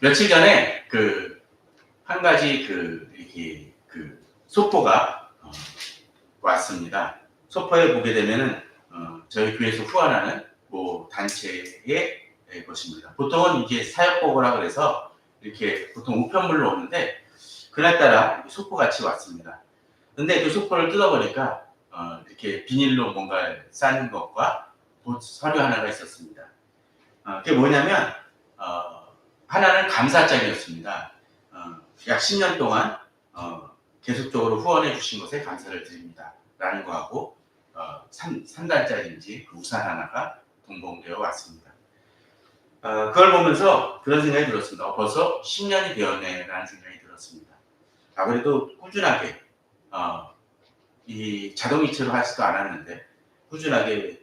며칠 전에 한 가지 이렇게 소포가 왔습니다. 소포에 보게 되면은 저희 교회에서 후원하는 단체의 것입니다. 보통은 이게 사역보고라 그래서 이렇게 보통 우편물로 오는데 그날따라 소포 같이 왔습니다. 근데 그 소포를 뜯어보니까 이렇게 비닐로 뭔가 싸는 것과 서류 하나가 있었습니다. 그게 뭐냐면 하나는 감사장이었습니다. 약 10년 동안 계속적으로 후원해 주신 것에 감사를 드립니다. 라는 거하고 3단짜리인지 우산 하나가 동봉되어 왔습니다. 그걸 보면서 그런 생각이 들었습니다. 벌써 10년이 되었네 라는 생각이 들었습니다. 그래도 꾸준하게 이 자동이체로 하지도 않았는데 꾸준하게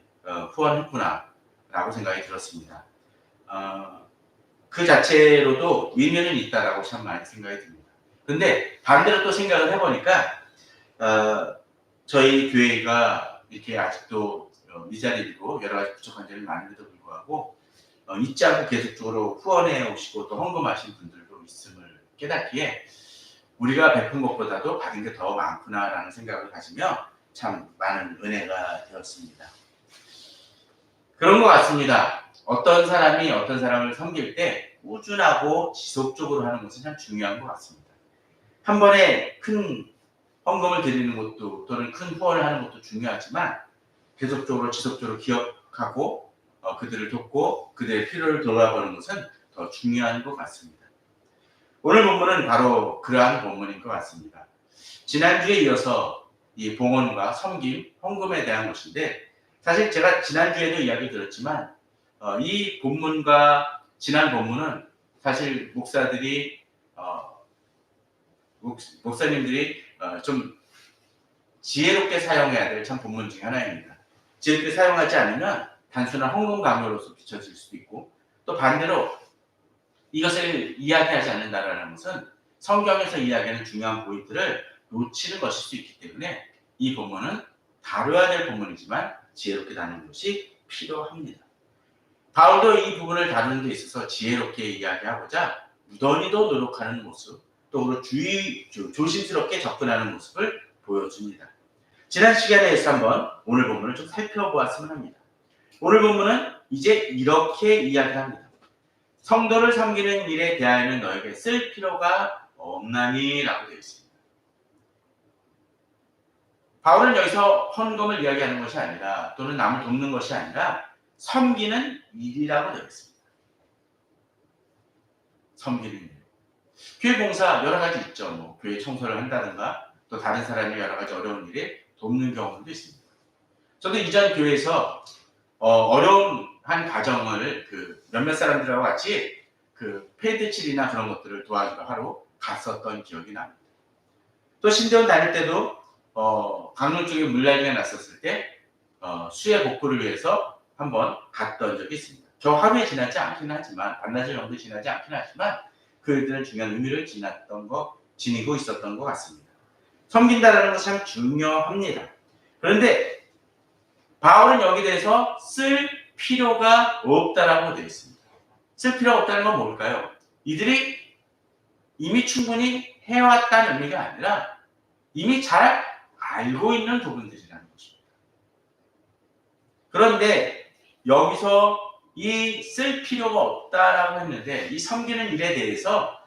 후원했구나 라고 생각이 들었습니다. 그 자체로도 의미는 있다라고 참 많이 생각이 듭니다. 근데 반대로 또 생각을 해보니까 저희 교회가 이렇게 아직도 미자립이고 여러 가지 부족한 점이 많은데도 불구하고 잊지 않고 계속적으로 후원해 오시고 또 헌금하신 분들도 있음을 깨닫기에 우리가 베푼 것보다도 받은 게 더 많구나라는 생각을 가지며 참 많은 은혜가 되었습니다. 그런 것 같습니다. 어떤 사람이 어떤 사람을 섬길 때 꾸준하고 지속적으로 하는 것은 참 중요한 것 같습니다. 한 번에 큰 헌금을 드리는 것도 또는 큰 후원을 하는 것도 중요하지만 계속적으로 지속적으로 기억하고 그들을 돕고 그들의 필요를 돌아보는 것은 더 중요한 것 같습니다. 오늘 본문은 바로 그러한 본문인 것 같습니다. 지난주에 이어서 이 봉헌과 섬김, 헌금에 대한 것인데 사실 제가 지난주에도 이야기 드렸지만 이 본문과 지난 본문은 사실 목사님들이 좀 지혜롭게 사용해야 될 참 본문 중에 하나입니다. 지혜롭게 사용하지 않으면 단순한 헌금 강요로서 비춰질 수도 있고 또 반대로 이것을 이야기하지 않는다는 것은 성경에서 이야기하는 중요한 포인트를 놓치는 것일 수 있기 때문에 이 본문은 다뤄야 될 본문이지만 지혜롭게 다루는 것이 필요합니다. 바울도 이 부분을 다루는 데 있어서 지혜롭게 이야기하고자 무던히도 노력하는 모습, 또 조심스럽게 접근하는 모습을 보여줍니다. 지난 시간에서 한번 오늘 본문을 좀 살펴보았으면 합니다. 오늘 본문은 이제 이렇게 이야기합니다. 성도를 섬기는 일에 대하여는 너에게 쓸 필요가 없나니 라고 되어 있습니다. 바울은 여기서 헌금을 이야기하는 것이 아니라 또는 남을 돕는 것이 아니라 섬기는 일이라고 되어 있습니다. 섬기는 일. 교회 봉사 여러 가지 있죠. 교회 청소를 한다든가 또 다른 사람이 여러 가지 어려운 일에 돕는 경우도 있습니다. 저도 이전 교회에서 어려운 한 가정을 몇몇 사람들하고 같이 패드 칠이나 그런 것들을 도와주러 하러 갔었던 기억이 납니다. 또 신대원 다닐 때도 강릉 쪽에 물난리가 났었을 때 수해 복구를 위해서 한번 갔던 적이 있습니다. 저 하루에 지나지 않긴 하지만 반나절 정도 지나지 않긴 하지만 그 일들은 중요한 의미를 지니고 있었던 것 같습니다. 섬긴다라는 것이 참 중요합니다. 그런데 바울은 여기 대해서 쓸 필요가 없다라고 되어 있습니다. 쓸 필요가 없다는 건 뭘까요? 이들이 이미 충분히 해왔다는 의미가 아니라 이미 잘 알고 있는 부분들이라는 것입니다. 그런데 여기서 이 쓸 필요가 없다라고 했는데 이 섬기는 일에 대해서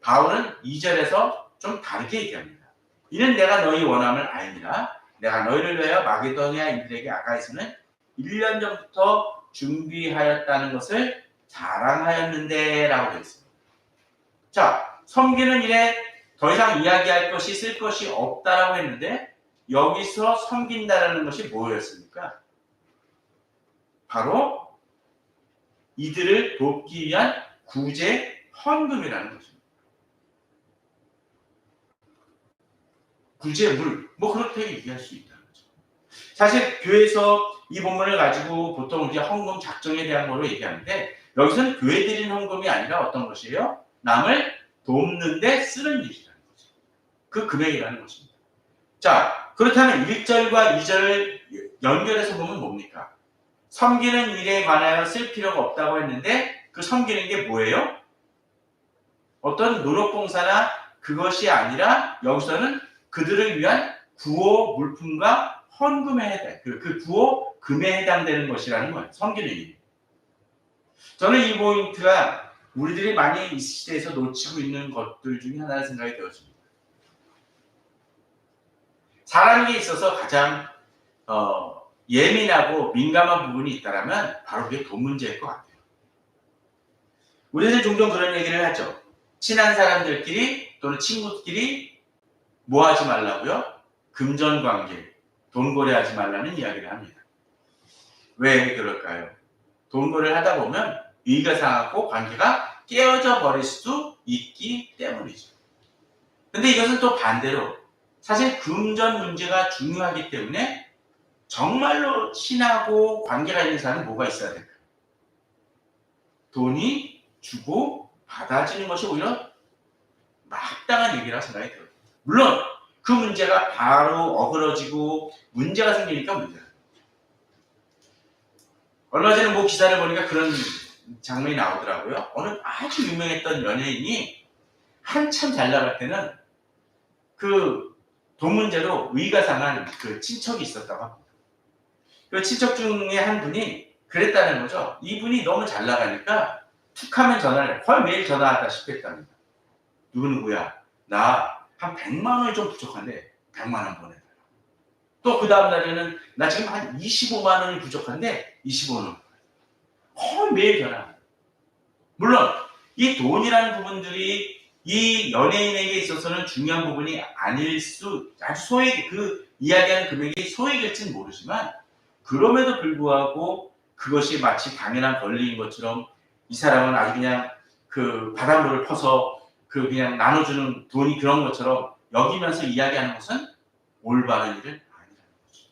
바울은 2절에서 좀 다르게 얘기합니다. 이는 내가 너희 원함을 알미라. 내가 너희를 위하여 마게도니아 인들에게 아가에서는 1년 전부터 준비하였다는 것을 자랑하였는데 라고 되어 있습니다. 자, 섬기는 일에 더 이상 이야기할 것이 쓸 것이 없다라고 했는데 여기서 섬긴다라는 것이 뭐였습니까? 바로 이들을 돕기 위한 구제 헌금이라는 것입니다. 구제물, 그렇게 얘기할 수 있다는 거죠. 사실 교회에서 이 본문을 가지고 보통 이제 헌금 작정에 대한 거로 얘기하는데 여기서는 교회 드린 헌금이 아니라 어떤 것이에요? 남을 돕는 데 쓰는 일이라는 거죠. 그 금액이라는 것입니다. 자, 그렇다면 1절과 2절을 연결해서 보면 뭡니까? 섬기는 일에 관하여 쓸 필요가 없다고 했는데 그 섬기는 게 뭐예요? 어떤 노력봉사나 그것이 아니라 여기서는 그들을 위한 구호 물품과 헌금에 해당, 그 구호 금에 해당되는 것이라는 거예요. 섬기는 일. 저는 이 포인트가 우리들이 많이 이 시대에서 놓치고 있는 것들 중에 하나라 생각이 되어집니다. 사람에게 있어서 가장 예민하고 민감한 부분이 있다면 바로 그게 돈 문제일 것 같아요. 우리는 종종 그런 얘기를 하죠. 친한 사람들끼리 또는 친구끼리 뭐 하지 말라고요? 금전관계, 돈거래하지 말라는 이야기를 합니다. 왜 그럴까요? 돈거래를 하다 보면 의가 상하고 관계가 깨어져 버릴 수도 있기 때문이죠. 근데 이것은 또 반대로 사실 금전 문제가 중요하기 때문에 정말로 친하고 관계가 있는 사람은 뭐가 있어야 될까요? 돈이 주고 받아지는 것이 오히려 마땅한 얘기라고 생각이 들어요. 물론 그 문제가 바로 어그러지고 문제가 생기니까 문제예요. 얼마 전에 뭐 기사를 보니까 그런 장면이 나오더라고요. 어느 아주 유명했던 연예인이 한참 잘 나갈 때는 그 돈 문제로 의가 상한 그 친척이 있었다고 합니다. 그 친척 중에 한 분이 그랬다는 거죠. 이분이 너무 잘 나가니까 툭 하면 전화를 거의 매일 전화하다시피 했답니다. 누구누구야, 나 한 100만 원이 좀 부족한데 100만 원 보내달라. 또 그 다음 날에는 나 지금 한 25만 원이 부족한데 25만 원. 거의 매일 전화합니다. 물론 이 돈이라는 부분들이 이 연예인에게 있어서는 중요한 부분이 아닐 수, 아주 소액, 그 이야기하는 금액이 소액일지는 모르지만 그럼에도 불구하고 그것이 마치 당연한 권리인 것처럼 이 사람은 아주 그냥 그 바닷물을 퍼서 그 그냥 나눠주는 돈이 그런 것처럼 여기면서 이야기하는 것은 올바른 일은 아니라는 거죠.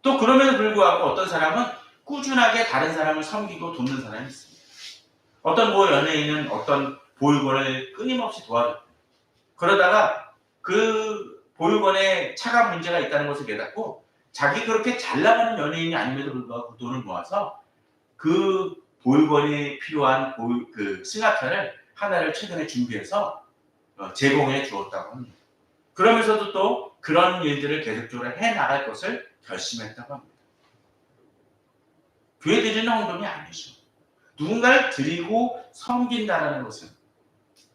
또 그럼에도 불구하고 어떤 사람은 꾸준하게 다른 사람을 섬기고 돕는 사람이 있습니다. 어떤 뭐 연예인은 어떤 보육원을 끊임없이 도와줬고 그러다가 그 보육원에 차가 문제가 있다는 것을 깨닫고 자기 그렇게 잘 나가는 연예인이 아님에도 불구하고 그 돈을 모아서 그 보육원에 필요한 그 승합차를 하나를 최근에 준비해서 제공해 주었다고 합니다. 그러면서도 또 그런 일들을 계속적으로 해나갈 것을 결심했다고 합니다. 교회 드리는 헌금이 아니죠. 누군가를 드리고 섬긴다는 것은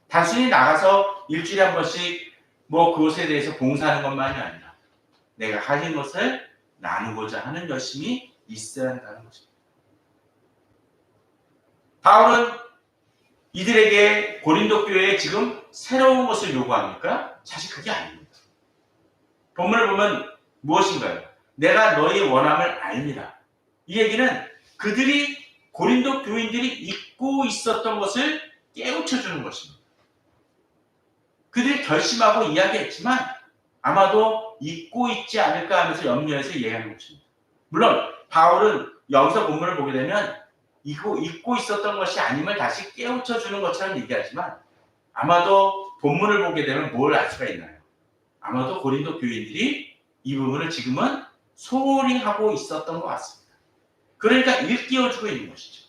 단순히 나가서 일주일에 한 번씩 뭐 그것에 대해서 봉사하는 것만이 아니라 내가 가진 것을 나누고자 하는 열심이 있어야 한다는 것입니다. 바울은 이들에게 고린도 교회에 지금 새로운 것을 요구합니까? 사실 그게 아닙니다. 본문을 보면 무엇인가요? 내가 너의 원함을 알미라. 이 얘기는 그들이 고린도 교인들이 잊고 있었던 것을 깨우쳐주는 것입니다. 그들이 결심하고 이야기했지만 아마도 잊고 있지 않을까 하면서 염려해서 이해하는 것입니다. 물론 바울은 여기서 본문을 보게 되면 잊고 있었던 것이 아님을 다시 깨우쳐주는 것처럼 얘기하지만 아마도 본문을 보게 되면 뭘 알 수가 있나요? 아마도 고린도 교인들이 이 부분을 지금은 소홀히 하고 있었던 것 같습니다. 그러니까 일깨워주고 있는 것이죠.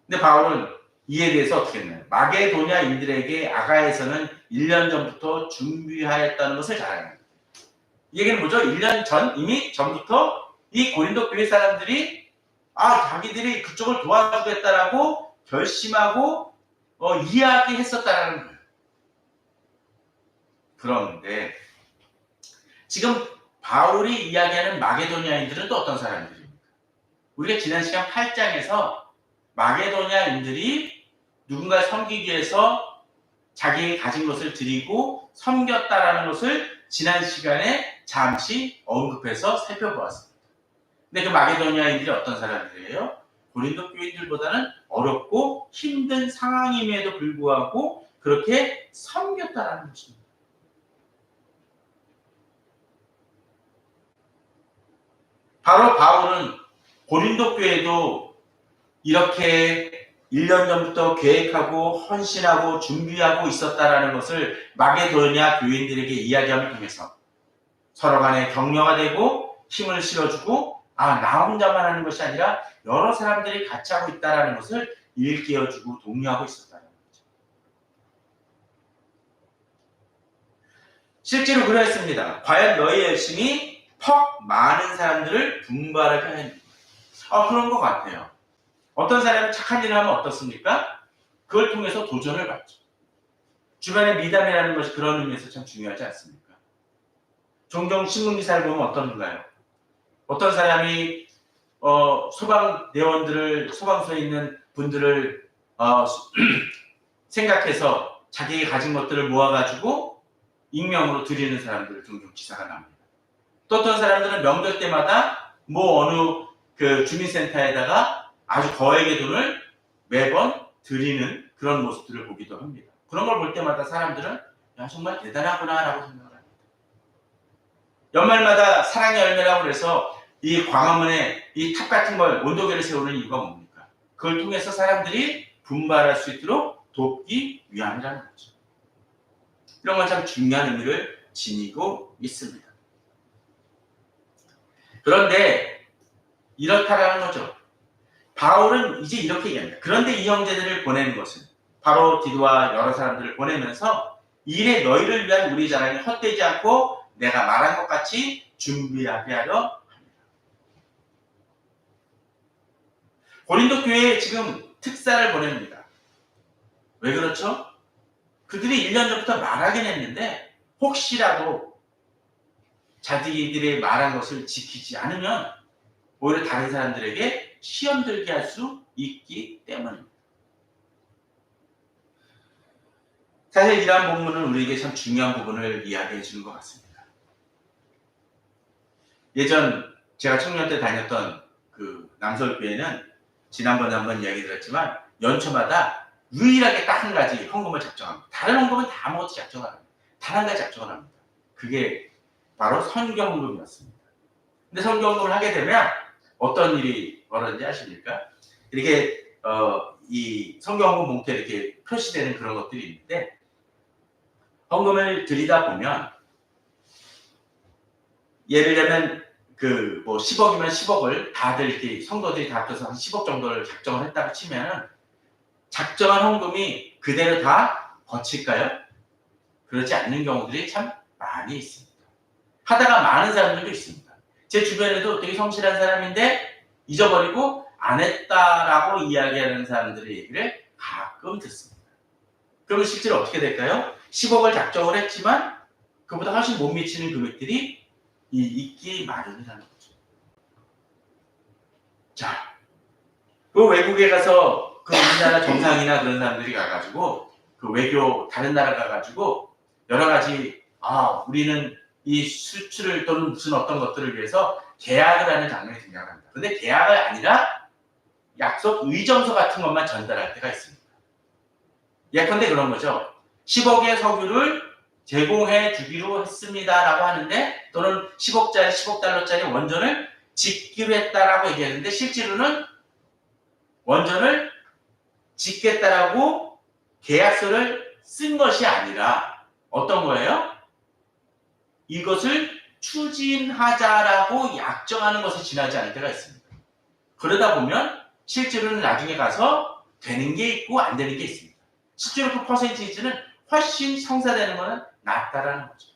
근데 바울은 이에 대해서 어떻게 했나요? 마게도냐인들에게 아가에서는 1년 전부터 준비하였다는 것을 자랑합니다. 이 얘기는 뭐죠? 1년 전, 이미 전부터 이 고린도 교회 사람들이 자기들이 그쪽을 도와주겠다라고 결심하고 이야기했었다는 거예요. 그런데 지금 바울이 이야기하는 마게도냐인들은 또 어떤 사람들입니까? 우리가 지난 시간 8장에서 마게도냐인들이 누군가를 섬기기 위해서 자기의 가진 것을 드리고 섬겼다라는 것을 지난 시간에 잠시 언급해서 살펴보았습니다. 근데 그 마게도냐인들이 어떤 사람들이에요? 고린도 교인들보다는 어렵고 힘든 상황임에도 불구하고 그렇게 섬겼다라는 것입니다. 바로 바울은 고린도 교회도 이렇게 1년 전부터 계획하고 헌신하고 준비하고 있었다라는 것을 마게도냐 교인들에게 이야기함을 통해서 서로 간에 격려가 되고 힘을 실어주고 나 혼자만 하는 것이 아니라 여러 사람들이 같이 하고 있다는 것을 일깨워주고 독려하고 있었다는 거죠. 실제로 그랬습니다. 과연 너의 열심이 퍽 많은 사람들을 분발하게 하는 그런 것 같아요. 어떤 사람이 착한 일을 하면 어떻습니까? 그걸 통해서 도전을 받죠. 주변에 미담이라는 것이 그런 의미에서 참 중요하지 않습니까? 종종 신문기사를 보면 어떤가요? 어떤 사람이 소방서에 있는 분들을 생각해서 자기가 가진 것들을 모아가지고 익명으로 드리는 사람들 종종 기사가 납니다. 또 어떤 사람들은 명절 때마다 어느 그 주민센터에다가 아주 거액의 돈을 매번 드리는 그런 모습들을 보기도 합니다. 그런 걸 볼 때마다 사람들은 정말 대단하구나 라고 생각을 합니다. 연말마다 사랑의 열매라고 해서 이 광화문에 이 탑 같은 걸 온도계를 세우는 이유가 뭡니까? 그걸 통해서 사람들이 분발할 수 있도록 돕기 위함이라는 거죠. 이런 건 참 중요한 의미를 지니고 있습니다. 그런데 이렇다라는 거죠. 바울은 이제 이렇게 얘기합니다. 그런데 이 형제들을 보내는 것은 바로 디도와 여러 사람들을 보내면서 일에 너희를 위한 우리 자랑이 헛되지 않고 내가 말한 것 같이 준비하게 하려 합니다. 고린도 교회에 지금 특사를 보냅니다. 왜 그렇죠? 그들이 1년 전부터 말하긴 했는데 혹시라도 자기들이 말한 것을 지키지 않으면 오히려 다른 사람들에게 시험 들게 할 수 있기 때문입니다. 사실 이러한 본문은 우리에게 참 중요한 부분을 이야기해 주는 것 같습니다. 예전 제가 청년 때 다녔던 그 남서울교회는 지난번에 한번 이야기 드렸지만 연초마다 유일하게 딱 한 가지 헌금을 작정합니다. 다른 헌금은 다 아무것도 작정을 안 합니다. 단 한 가지 작정을 합니다. 그게 바로 선교헌금이었습니다. 근데 선교헌금을 하게 되면 어떤 일이 벌어지는지 아십니까? 이렇게 이 선교헌금 봉투에 이렇게 표시되는 그런 것들이 있는데 헌금을 드리다 보면 예를 들면 그 10억이면 10억을 다들 이렇게 성도들이 다 합쳐서 한 10억 정도를 작정을 했다고 치면은 작정한 헌금이 그대로 다 거칠까요? 그렇지 않는 경우들이 참 많이 있습니다. 하다가 많은 사람들도 있습니다. 제 주변에도 되게 성실한 사람인데 잊어버리고 안 했다라고 이야기하는 사람들의 얘기를 가끔 듣습니다. 그러면 실제로 어떻게 될까요? 10억을 작정을 했지만 그보다 훨씬 못 미치는 금액들이 있기 마련이라는 거죠. 자, 그 외국에 가서 그 우리나라 정상이나 그런 사람들이 가가지고 그 외교 다른 나라 가가지고 여러 가지 우리는 이 수출을 또는 무슨 어떤 것들을 위해서 계약을 하는 장면이 등장합니다. 그런데 계약이 아니라 약속 의정서 같은 것만 전달할 때가 있습니다. 예컨대 그런 거죠. 10억의 석유를 제공해 주기로 했습니다라고 하는데 또는 10억짜리 10억 달러짜리 원전을 짓기로 했다라고 얘기했는데 실제로는 원전을 짓겠다라고 계약서를 쓴 것이 아니라 어떤 거예요? 이것을 추진하자라고 약정하는 것에 지나지 않을 때가 있습니다. 그러다 보면 실제로는 나중에 가서 되는 게 있고 안 되는 게 있습니다. 실제로 그 퍼센티지는 훨씬 성사되는 것은 낫다라는 거죠.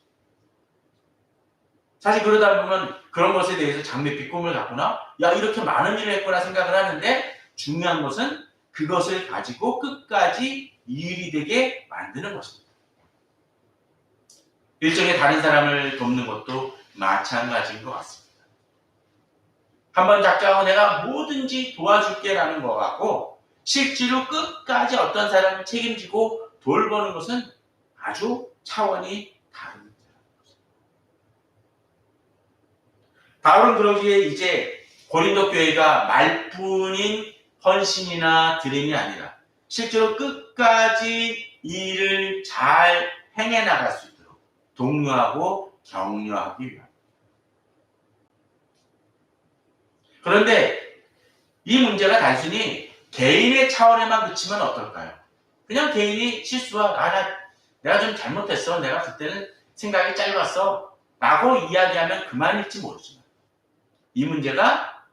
사실 그러다 보면 그런 것에 대해서 장밋빛 꿈을 갖거나 이렇게 많은 일을 했구나 생각을 하는데 중요한 것은 그것을 가지고 끝까지 일이 되게 만드는 것입니다. 일종의 다른 사람을 돕는 것도 마찬가지인 것 같습니다. 한번 작정하고 내가 뭐든지 도와줄게라는 것 같고 실제로 끝까지 어떤 사람을 책임지고 돌보는 것은 아주 차원이 다릅니다. 바울은 그러기에 이제 고린도 교회가 말뿐인 헌신이나 드림이 아니라 실제로 끝까지 일을 잘 행해 나갈 수 있도록 독려하고 격려하기 위함입니다. 그런데 이 문제가 단순히 개인의 차원에만 그치면 어떨까요? 그냥 개인이 실수와 내가 좀 잘못했어. 내가 그때는 생각이 짧았어. 라고 이야기하면 그만일지 모르지만 이 문제가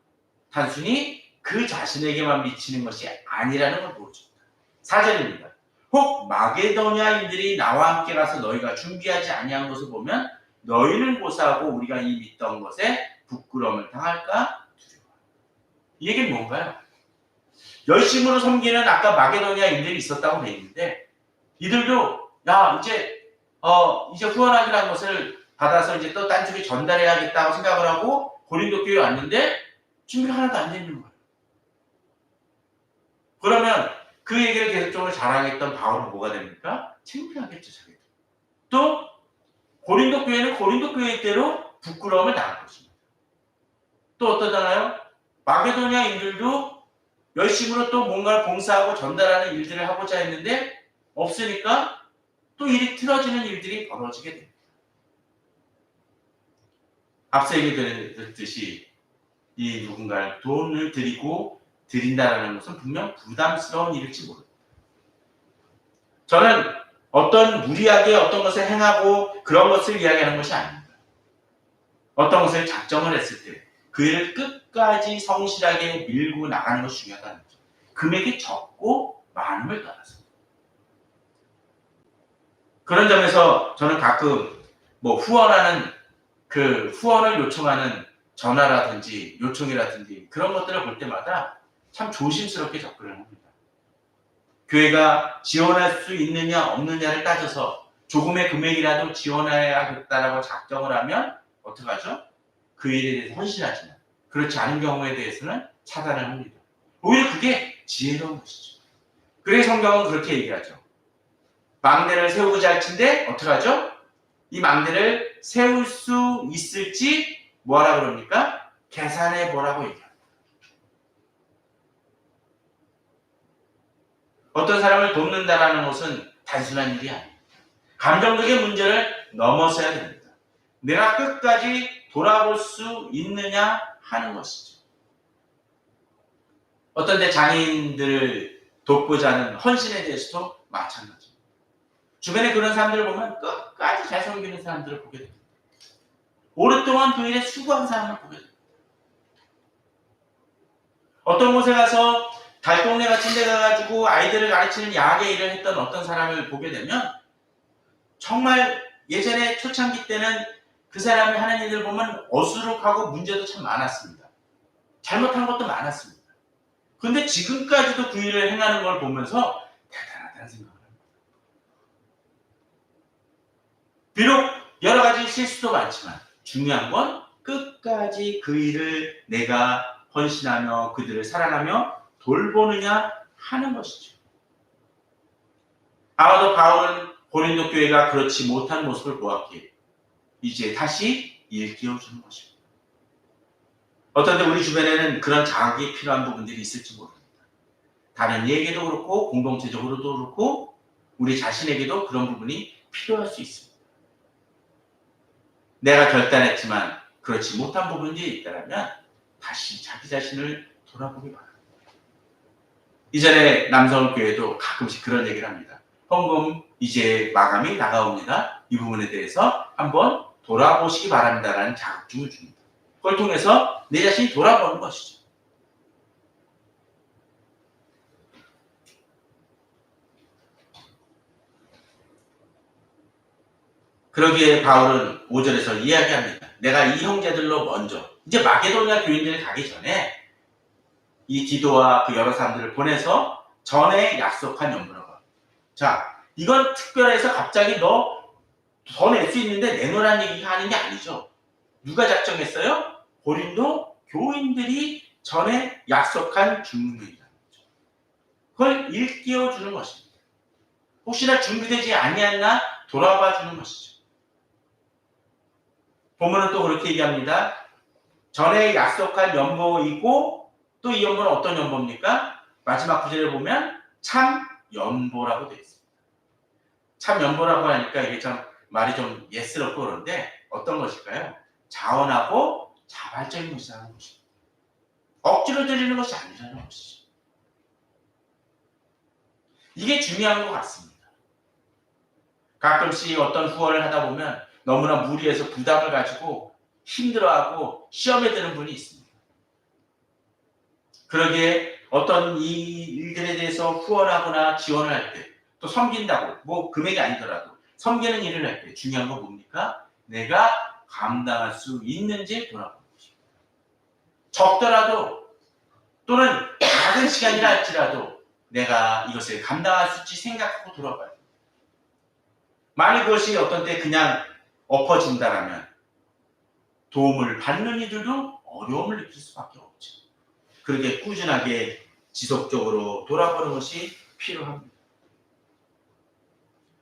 단순히 그 자신에게만 미치는 것이 아니라는 걸 보여줍니다. 4절입니다. 혹 마게도냐인들이 나와 함께 가서 너희가 준비하지 아니한 것을 보면 너희는 고사하고 우리가 이 믿던 것에 부끄러움을 당할까 두려워. 이 얘기는 뭔가요? 열심으로 섬기는 아까 마게도냐인들이 있었다고 돼 있는데 이들도 이제 후원하기라는 것을 받아서 이제 또 딴 쪽에 전달해야겠다고 생각을 하고 고린도 교회에 왔는데 준비가 하나도 안 되는 거예요. 그러면 그 얘기를 계속적으로 자랑했던 바울은 뭐가 됩니까? 창피하겠죠, 자기도. 또 고린도 교회는 고린도 교회대로 부끄러움을 당할 것입니다. 또 어떠잖아요? 마게도냐인들도 열심으로 또 뭔가를 봉사하고 전달하는 일들을 하고자 했는데 없으니까 또 일이 틀어지는 일들이 벌어지게 됩니다. 앞서 얘기드렸듯이 이 누군가를 돈을 드린다는 것은 분명 부담스러운 일일지 모릅니다. 저는 어떤 무리하게 어떤 것을 행하고 그런 것을 이야기하는 것이 아닙니다. 어떤 것을 작정을 했을 때 그 일을 끝까지 성실하게 밀고 나가는 것이 중요하다는 거죠. 금액이 적고 많음을 떠나서. 그런 점에서 저는 가끔 후원하는 후원을 요청하는 전화라든지 요청이라든지 그런 것들을 볼 때마다 참 조심스럽게 접근을 합니다. 교회가 지원할 수 있느냐 없느냐를 따져서 조금의 금액이라도 지원해야겠다라고 작정을 하면 어떡하죠? 그 일에 대해서 헌신하지만 그렇지 않은 경우에 대해서는 차단을 합니다. 오히려 그게 지혜로운 것이죠. 그래서 성경은 그렇게 얘기하죠. 망대를 세우고자 할진데 어떡하죠? 이 망대를 세울 수 있을지 뭐하라 그럽니까? 계산해 보라고 얘기합니다. 어떤 사람을 돕는다라는 것은 단순한 일이 아닙니다. 감정적인 문제를 넘어서야 됩니다. 내가 끝까지 돌아볼 수 있느냐 하는 것이죠. 어떤 데 장애인들을 돕고자 하는 헌신에 대해서도 마찬가지입니다. 주변에 그런 사람들을 보면 끝까지 잘 섬기는 사람들을 보게 됩니다. 오랫동안 그 일에 수고한 사람을 보게 됩니다. 어떤 곳에 가서 달동네 같은 데 가가지고 아이들을 가르치는 야학의 일을 했던 어떤 사람을 보게 되면 정말 예전에 초창기 때는 그 사람이 하는 일을 보면 어수룩하고 문제도 참 많았습니다. 잘못한 것도 많았습니다. 그런데 지금까지도 그 일을 행하는 걸 보면서 대단하다는 생각을 합니다. 비록 여러 가지 실수도 많지만 중요한 건 끝까지 그 일을 내가 헌신하며 그들을 사랑하며 돌보느냐 하는 것이죠. 아마도 바울은 고린도 교회가 그렇지 못한 모습을 보았기에 이제 다시 일깨워주는 것입니다. 어떤 때 우리 주변에는 그런 자극이 필요한 부분들이 있을지 모릅니다. 다른 이에게도 그렇고 공동체적으로도 그렇고 우리 자신에게도 그런 부분이 필요할 수 있습니다. 내가 결단했지만 그렇지 못한 부분들이 있다면 다시 자기 자신을 돌아보기 바랍니다. 이전에 남성교회도 가끔씩 그런 얘기를 합니다. 헌금 이제 마감이 나가옵니다. 이 부분에 대해서 한번 돌아보시기 바랍니다라는 자극증을 줍니다. 그걸 통해서 내 자신이 돌아보는 것이죠. 그러기에 바울은 5절에서 이야기합니다. 내가 이 형제들로 먼저 이제 마게도냐 교인들이 가기 전에 이 디도와 그 여러 사람들을 보내서 전에 약속한 연분을 가. 자, 이건 특별해서 갑자기 너 더 낼 수 있는데 내놓으라는 얘기가 하는 게 아니죠. 누가 작정했어요? 고린도 교인들이 전에 약속한 준비입니다. 그걸 일깨워 주는 것입니다. 혹시나 준비되지 아니했나 돌아봐 주는 것이죠. 본문은 또 그렇게 얘기합니다. 전에 약속한 연보이고 또 이 연보는 어떤 연보입니까? 마지막 구절을 보면 참 연보라고 되어 있습니다. 참 연보라고 하니까 이게 참 말이 좀 예스럽고 그런데 어떤 것일까요? 자원하고 자발적인 것이라는 것입니다. 억지로 드리는 것이 아니라는 것이죠. 이게 중요한 것 같습니다. 가끔씩 어떤 후원을 하다 보면 너무나 무리해서 부담을 가지고 힘들어하고 시험에 드는 분이 있습니다. 그러기에 어떤 이 일들에 대해서 후원하거나 지원을 할 때, 또 섬긴다고, 뭐 금액이 아니더라도 섬기는 일을 할 때 중요한 건 뭡니까? 내가 감당할 수 있는지 돌아보는 것입니다. 적더라도 또는 작은 시간이라 할지라도 내가 이것을 감당할 수 있지 생각하고 돌아봐요. 만약 그것이 어떤 때 그냥 엎어진다라면 도움을 받는 이들도 어려움을 느낄 수밖에 없죠. 그렇게 꾸준하게 지속적으로 돌아보는 것이 필요합니다.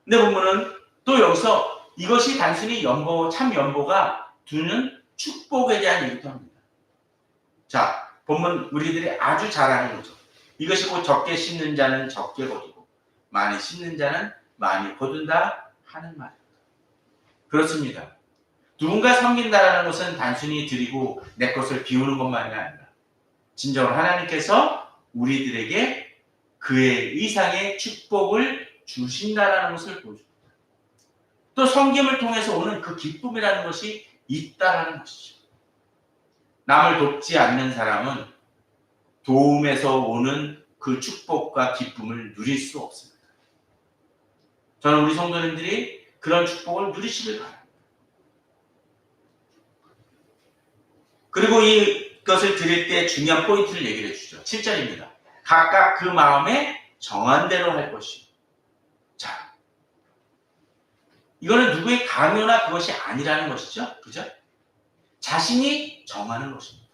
근데 보면은 또 여기서 이것이 단순히 참 연보가 두는 축복에 대한 얘기도 합니다. 자, 보면 우리들이 아주 잘 아는 거죠. 이것이 곧 적게 심는 자는 적게 거두고 많이 심는 자는 많이 거둔다 하는 말입니다. 그렇습니다. 누군가 섬긴다라는 것은 단순히 드리고 내 것을 비우는 것만이 아니라 진정으로 하나님께서 우리들에게 그의 이상의 축복을 주신다라는 것을 보여줍니다. 또 섬김을 통해서 오는 그 기쁨이라는 것이 있다라는 것이죠. 남을 돕지 않는 사람은 도움에서 오는 그 축복과 기쁨을 누릴 수 없습니다. 저는 우리 성도님들이 그런 축복을 누리시길 바랍니다. 그리고 이것을 드릴 때 중요한 포인트를 얘기를 해주죠. 7절입니다. 각각 그 마음에 정한 대로 할 것이요. 자, 이거는 누구의 강요나 그것이 아니라는 것이죠. 그죠? 자신이 정하는 것입니다.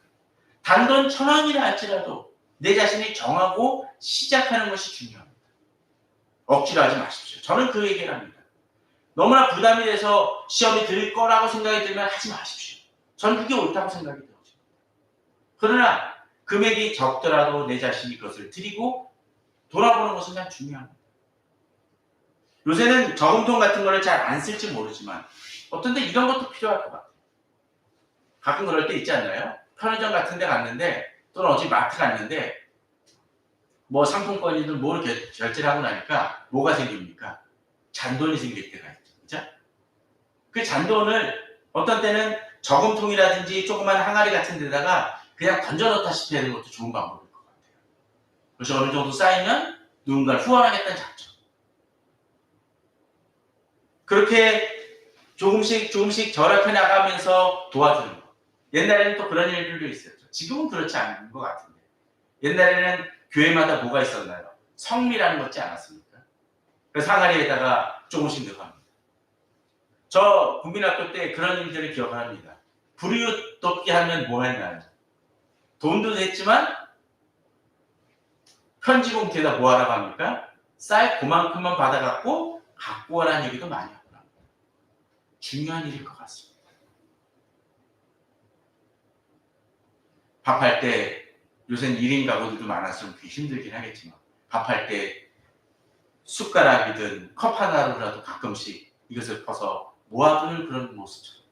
단돈 1,000원이라 할지라도 내 자신이 정하고 시작하는 것이 중요합니다. 억지로 하지 마십시오. 저는 그 얘기를 합니다. 너무나 부담이 돼서 시험이 들 거라고 생각이 들면 하지 마십시오. 저는 그게 옳다고 생각이 들어요. 그러나 금액이 적더라도 내 자신이 그것을 드리고 돌아보는 것은 참 중요합니다. 요새는 저금통 같은 거를 잘 안 쓸지 모르지만 어떤 데 이런 것도 필요할 것 같아요. 가끔 그럴 때 있지 않나요? 편의점 같은 데 갔는데 또는 어디 마트 갔는데 뭐 상품권이든 뭐를 결제를 하고 나니까 뭐가 생깁니까? 잔돈이 생길 때가 있죠. 그죠? 그 잔돈을 어떤 때는 저금통이라든지 조그만 항아리 같은 데다가 그냥 던져놓다시피 하는 것도 좋은 방법일 것 같아요. 그래서 어느 정도 쌓이면 누군가를 후원하겠다는 작전. 그렇게 조금씩 절약해 나가면서 도와주는 것. 옛날에는 또 그런 일들도 있었죠. 지금은 그렇지 않은 것 같은데. 옛날에는 교회마다 뭐가 있었나요? 성미라는 거 있지 않았습니까? 그래서 항아리에다가 조금씩 넣어갑니다. 저 국민학교 때 그런 일들을 기억을 합니다. 불이웃 돕기 하면 뭐 했나요? 돈도 냈지만 편지 봉투에다 뭐 하라고 합니까? 쌀 그만큼만 받아갖고 갖고 오라는 얘기도 많이 하고 합니다. 중요한 일일 것 같습니다. 밥할 때 요새는 1인 가구들도 많아서 좀 힘들긴 하겠지만 밥할 때 숟가락이든 컵 하나로라도 가끔씩 이것을 퍼서 모아두는 그런 모습처럼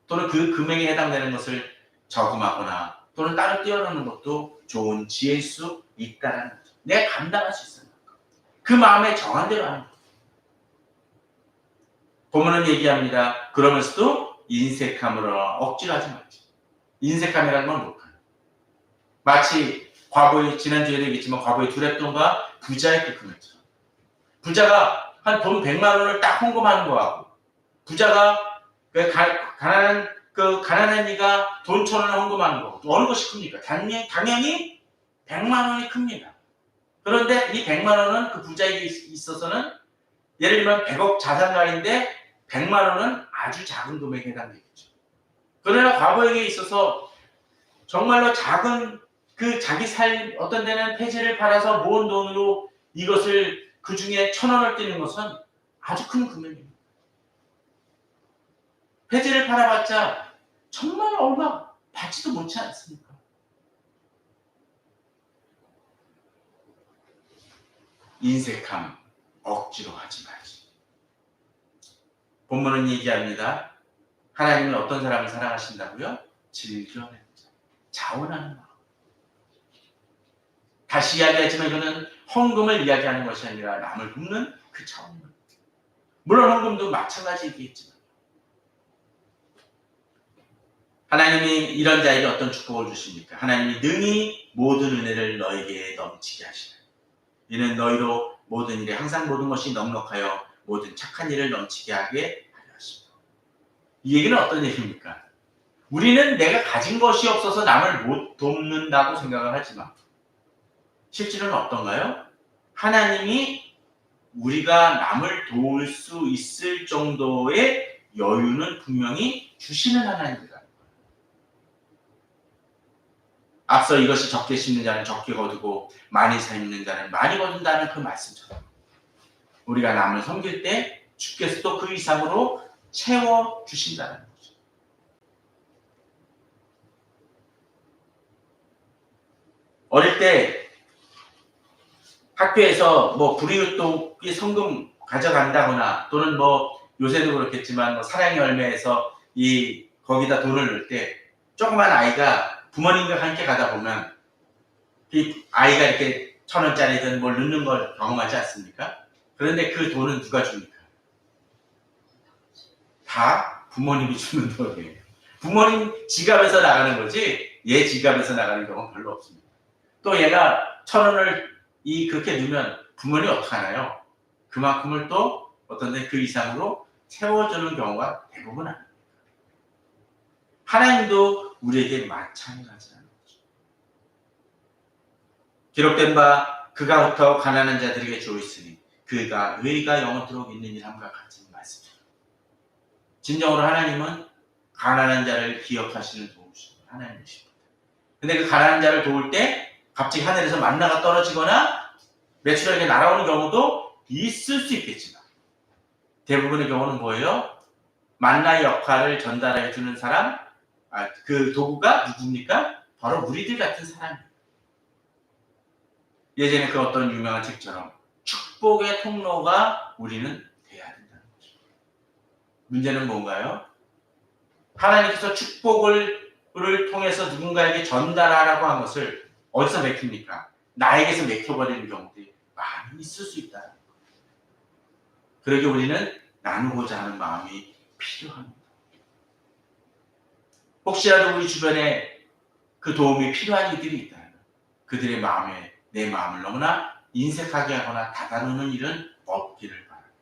또는 그 금액에 해당되는 것을 저금하거나 또는 따로 띄워놓는 것도 좋은 지혜일 수 있다는 거죠. 내가 감당할 수 있어요. 그 마음에 정한 대로 하는 거죠. 본문은 얘기합니다. 그러면서도 인색함으로 억지로 하지 말지. 인색함이라는 건 뭘까요? 마치 과거에 지난주에도 얘기했지만 과거에 두랩돈과 부자의 그 금액처럼 부자가 한 돈 100만 원을 딱 헌금하는 거하고 부자가 가난한 이가 돈 1,000원을 헌금하는 거 어느 것이 큽니까? 당연히 100만 원이 큽니다. 그런데 이 100만 원은 그 부자에게 있어서는 예를 들면 100억 자산가인데 100만 원은 아주 작은 금액에 해당되겠죠. 그러나 과거에게 있어서 정말로 작은 그 자기 어떤 데는 폐지를 팔아서 모은 돈으로 이것을 그 중에 1,000원을 떼는 것은 아주 큰 금액입니다. 폐지를 팔아봤자 정말 얼마 받지도 못지 않습니까? 인색함 억지로 하지 말지. 본문은 얘기합니다. 하나님은 어떤 사람을 사랑하신다고요? 즐겨내는 자, 자원하는 마음. 다시 이야기하지만 이거는 헌금을 이야기하는 것이 아니라 남을 돕는 그 차원입니다. 물론 헌금도 마찬가지이겠지만 하나님이 이런 자에게 어떤 축복을 주십니까? 하나님이 능히 모든 은혜를 너에게 넘치게 하시라. 이는 너희로 모든 일에 항상 모든 것이 넉넉하여 모든 착한 일을 넘치게 하게 하려 하십니다. 이 얘기는 어떤 얘기입니까? 우리는 내가 가진 것이 없어서 남을 못 돕는다고 생각을 하지만 실제로는 어떤가요? 하나님이 우리가 남을 도울 수 있을 정도의 여유는 분명히 주시는 하나님이다. 앞서 이것이 적게 심는 자는 적게 거두고 많이 삶는 자는 많이 거둔다는 그 말씀처럼 우리가 남을 섬길 때 주께서도 그 이상으로 채워주신다는 거죠. 어릴 때 학교에서 뭐 불이웃돕기 성금 가져간다거나 또는 뭐 요새도 그렇겠지만 뭐 사랑의 열매에서 거기다 돈을 넣을 때 조그만 아이가 부모님과 함께 가다 보면 이 아이가 이렇게 1,000원짜리든 뭘 넣는 걸 경험하지 않습니까? 그런데 그 돈은 누가 줍니까? 다 부모님이 주는 돈이에요. 부모님 지갑에서 나가는 거지 얘 지갑에서 나가는 경우는 별로 없습니다. 또 얘가 1,000원을 그렇게 넣으면 부모님이 어떡하나요? 그만큼을 또 어떤 데 그 이상으로 채워주는 경우가 대부분 아닙니다. 하나님도 우리에게 마찬가지라는 거죠. 기록된 바 그가부터 가난한 자들에게 주었으니 그가 의가 영원토록 있는 일함과 같은 말씀입니다. 진정으로 하나님은 가난한 자를 기억하시는 도우시는 하나님이십니다. 근데 그 가난한 자를 도울 때 갑자기 하늘에서 만나가 떨어지거나 매출하게 날아오는 경우도 있을 수 있겠지만 대부분의 경우는 뭐예요? 만나의 역할을 전달해 주는 사람, 그 도구가 누굽니까? 바로 우리들 같은 사람입니다. 예전에 그 어떤 유명한 책처럼 축복의 통로가 우리는 돼야 된다는 거죠. 문제는 뭔가요? 하나님께서 축복을 통해서 누군가에게 전달하라고 한 것을 어디서 맥힙니까? 나에게서 맥혀버리는 경우들이 많이 있을 수 있다는 거예요. 그러기 우리는 나누고자 하는 마음이 필요합니다. 혹시라도 우리 주변에 그 도움이 필요한 이들이 있다면 그들의 마음에 내 마음을 너무나 인색하게 하거나 닫아놓는 일은 없기를 바랍니다.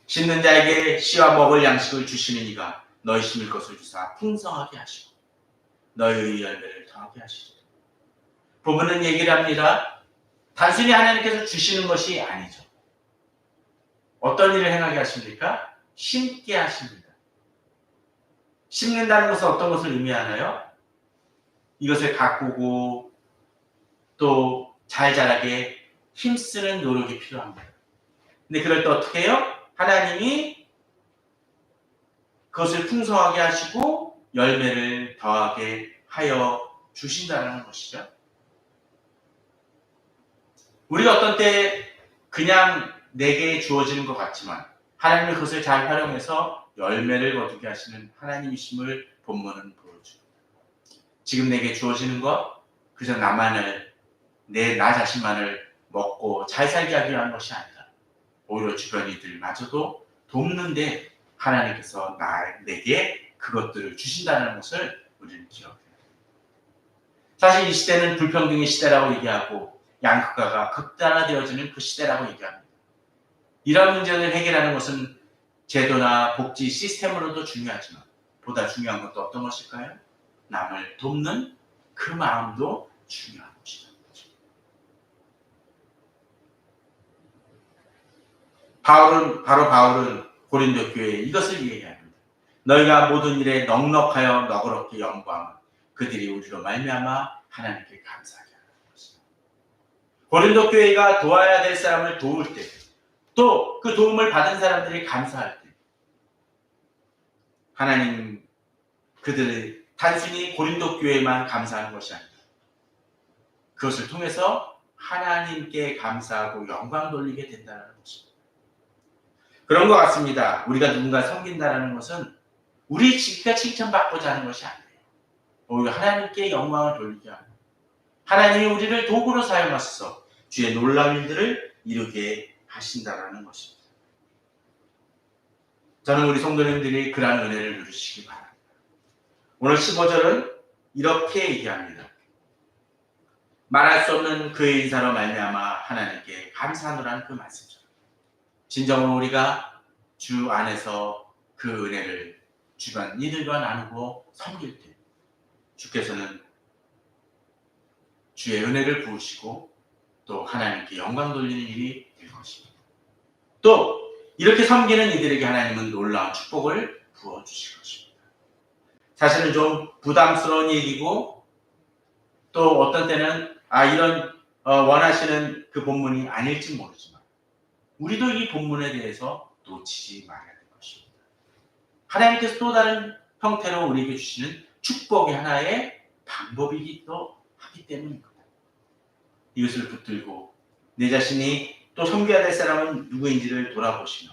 심는 자에게 씨와 먹을 양식을 주시는 이가 너희 심을 것을 주사 풍성하게 하시고 너희의 열매를 더하게 하시리라. 본문은 얘기를 합니다. 단순히 하나님께서 주시는 것이 아니죠. 어떤 일을 행하게 하십니까? 심게 하십니다. 심는다는 것은 어떤 것을 의미하나요? 이것을 가꾸고 또 잘 자라게 힘쓰는 노력이 필요합니다. 근데 그럴 때 어떻게 해요? 하나님이 그것을 풍성하게 하시고 열매를 더하게 하여 주신다는 것이죠. 우리가 어떤 때 그냥 내게 주어지는 것 같지만 하나님은 그것을 잘 활용해서 열매를 거두게 하시는 하나님이심을 본문은 보여줍니다. 지금 내게 주어지는 것 그저 나만을 나 자신만을 먹고 잘 살게 하기 위한 것이 아니라 오히려 주변 이들마저도 돕는데 하나님께서 내게 그것들을 주신다는 것을 우리는 기억해야 합니다. 사실 이 시대는 불평등의 시대라고 얘기하고 양극화가 극단화되어지는 그 시대라고 얘기합니다. 이런 문제를 해결하는 것은 제도나 복지 시스템으로도 중요하지만 보다 중요한 것도 어떤 것일까요? 남을 돕는 그 마음도 중요한 것이다. 바울은 고린도 교회에 이것을 이야기합니다. 너희가 모든 일에 넉넉하여 너그럽게 연구하면 그들이 우리로 말미암아 하나님께 감사하게 하는 것이다. 고린도 교회가 도와야 될 사람을 도울 때, 또 그 도움을 받은 사람들이 감사할 때, 하나님 그들이 단순히 고린도 교회만 감사하는 것이 아니라 그것을 통해서 하나님께 감사하고 영광 돌리게 된다는 것입니다. 그런 것 같습니다. 우리가 누군가 섬긴다는 것은 우리 지가 칭찬받고자 하는 것이 아니에요. 오히려 하나님께 영광을 돌리게 하는, 하나님이 우리를 도구로 사용하셔서 주의 놀라운 일들을 이루게 하신다는 것입니다. 저는 우리 성도님들이 그러한 은혜를 누리시기 바랍니다. 오늘 15절은 이렇게 얘기합니다. 말할 수 없는 그의 인사로 말미암아 하나님께 감사하노라는 그 말씀처럼 진정으로 우리가 주 안에서 그 은혜를 주변 이들과 나누고 섬길 때 주께서는 주의 은혜를 부으시고 또 하나님께 영광 돌리는 일이 될 것입니다. 또 이렇게 섬기는 이들에게 하나님은 놀라운 축복을 부어주실 것입니다. 사실은 좀 부담스러운 얘기고 또 어떤 때는 이런 원하시는 그 본문이 아닐지 모르지만 우리도 이 본문에 대해서 놓치지 말아야 될 것입니다. 하나님께서 또 다른 형태로 우리에게 주시는 축복의 하나의 방법이기도 하기 때문입니다. 이것을 붙들고 내 자신이 또 섬겨야 될 사람은 누구인지를 돌아보시며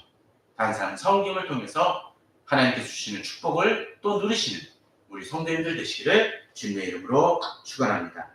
항상 섬김을 통해서 하나님께서 주시는 축복을 또 누리시는 우리 성도님들 되시기를 주님의 이름으로 축원합니다.